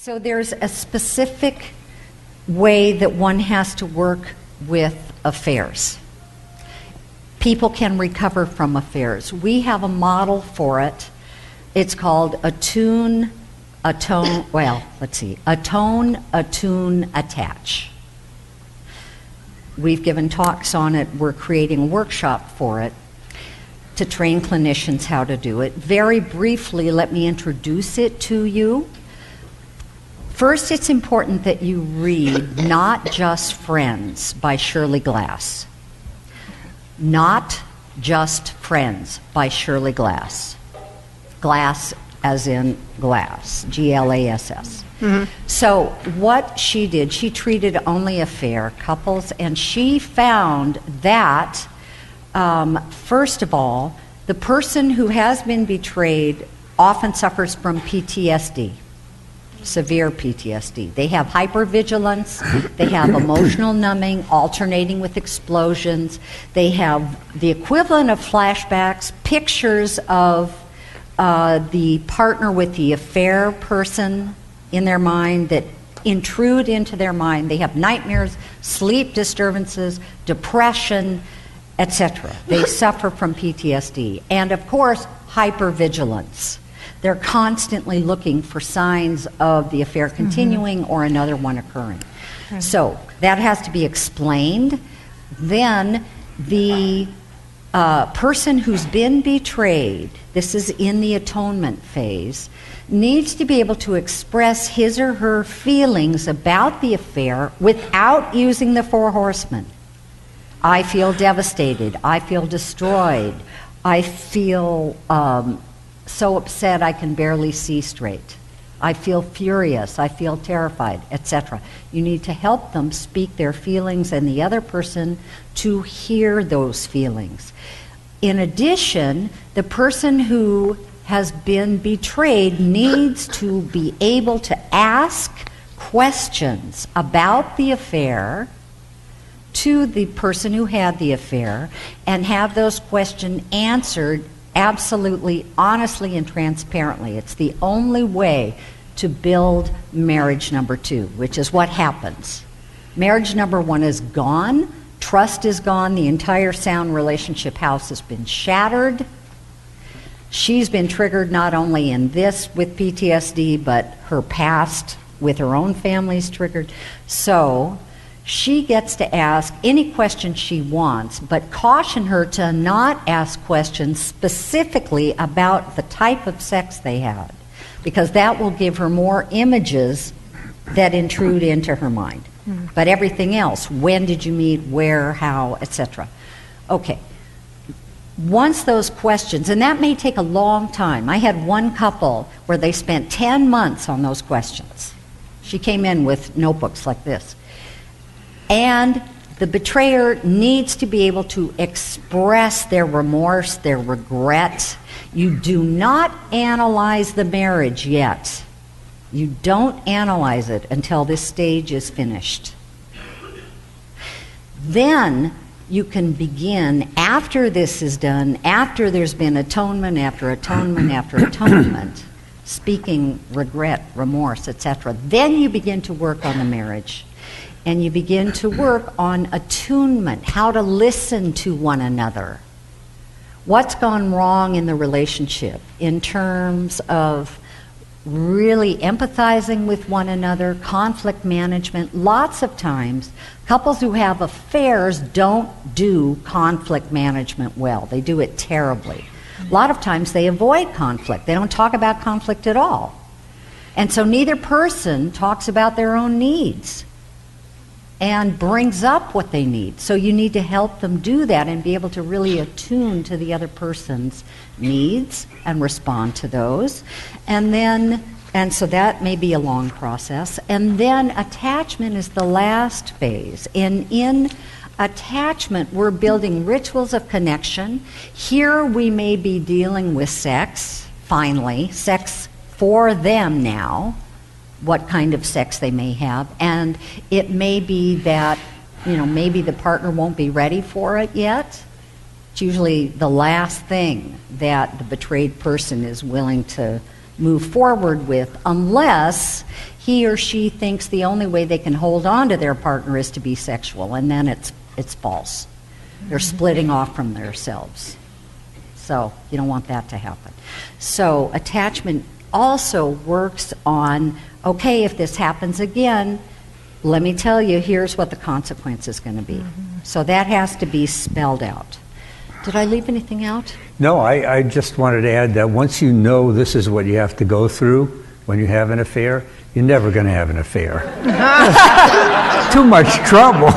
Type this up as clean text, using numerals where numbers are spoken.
So there's a specific way that one has to work with affairs. People can recover from affairs. We have a model for it. It's called attune, attune, attach. We've given talks on it. We're creating a workshop for it to train clinicians how to do it. Very briefly, let me introduce it to you. First, it's important that you read Not Just Friends by Shirley Glass. Not Just Friends by Shirley Glass. Glass as in glass, G-L-A-S-S. Mm-hmm. So what she did, she treated only affair couples, and she found that, first of all, the person who has been betrayed often suffers from PTSD. Severe PTSD. They have hypervigilance, they have emotional numbing alternating with explosions, they have the equivalent of flashbacks, pictures of the partner with the affair person in their mind that intrude into their mind. They have nightmares, sleep disturbances, depression, etc. They suffer from PTSD. And of course, hypervigilance. They're constantly looking for signs of the affair continuing or another one occurring. So that has to be explained. Then the person who's been betrayed, this is in the atonement phase, needs to be able to express his or her feelings about the affair without using the four horsemen. I feel devastated. I feel destroyed. I feel so upset I can barely see straight. I feel furious. I feel terrified, etc. You need to help them speak their feelings and the other person to hear those feelings. In addition, the person who has been betrayed needs to be able to ask questions about the affair to the person who had the affair and have those questions answered absolutely, honestly, and transparently. It's the only way to build marriage number two, which is what happens. Marriage number one is gone. Trust is gone. The entire sound relationship house has been shattered. She's been triggered not only in this with PTSD, but her past with her own family's triggered. So she gets to ask any question she wants, but caution her to not ask questions specifically about the type of sex they had, because that will give her more images that intrude into her mind. But everything else, when did you meet, where, how, etc. Okay. Once those questions, and that may take a long time. I had one couple where they spent 10 months on those questions. She came in with notebooks like this. And the betrayer needs to be able to express their remorse, their regret. You do not analyze the marriage yet. You don't analyze it until this stage is finished. Then you can begin, after this is done, after there's been atonement, after atonement, after atonement, speaking regret, remorse, etc. Then you begin to work on the marriage. And you begin to work on attunement, how to listen to one another. What's gone wrong in the relationship in terms of really empathizing with one another, conflict management. Lots of times, couples who have affairs don't do conflict management well. They do it terribly. A lot of times they avoid conflict. They don't talk about conflict at all. And so neither person talks about their own needs and brings up what they need. So you need to help them do that and be able to really attune to the other person's needs and respond to those. And so that may be a long process. And then attachment is the last phase. And in attachment, we're building rituals of connection. Here we may be dealing with sex, finally, sex for them now, what kind of sex they may have, and it may be that, maybe the partner won't be ready for it yet. It's usually the last thing that the betrayed person is willing to move forward with, unless he or she thinks the only way they can hold on to their partner is to be sexual, and then it's false. They're splitting off from themselves. So you don't want that to happen. So attachment also works on, okay, if this happens again, let me tell you, here's what the consequence is going to be. So that has to be spelled out. Did I leave anything out? No, I just wanted to add that once you know this is what you have to go through when you have an affair, you're never going to have an affair. Too much trouble.